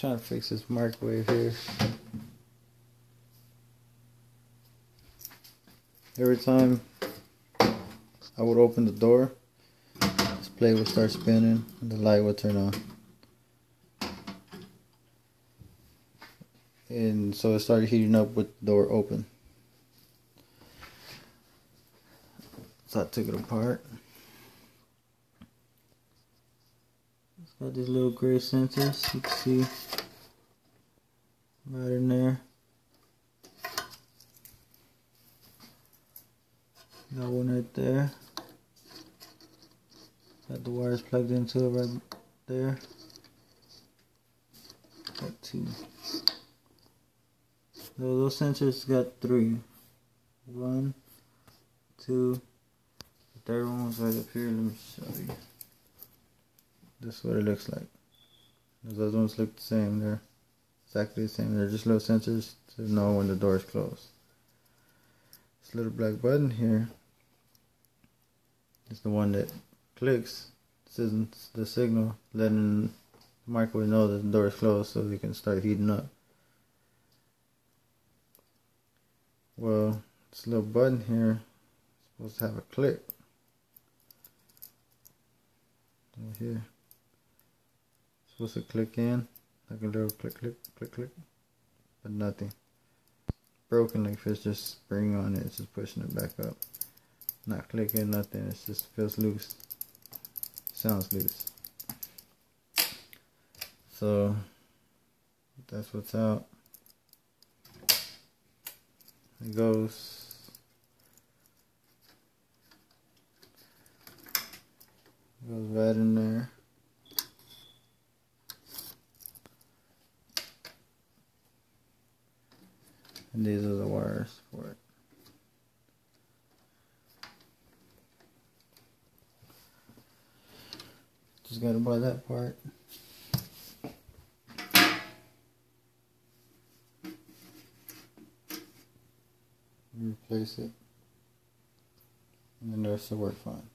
Trying to fix this microwave here. Every time I would open the door, this plate would start spinning and the light would turn on. And so it started heating up with the door open. So I took it apart. It's got these little gray sensors, you can see right in there. Got one right there. Got the wires plugged into it right there. Got two. So those sensors got three. One, two. The third one was right up here. Let me show you. This is what it looks like. Those other ones look the same. They're exactly the same. They're just little sensors to know when the door is closed. This little black button here is the one that clicks, sends the signal, letting the microwave know that the door is closed so it can start heating up. Well, this little button here is supposed to have a click. Right here. It's supposed to click in, like a little click, click, click, click, but nothing. Broken, like if it's just spring on it, it's just pushing it back up. Not clicking, nothing, it just feels loose. Sounds loose. So, that's what's out. It goes right in there. And these are the wires for it. Just gotta buy that part. Replace it. And then the rest will work fine.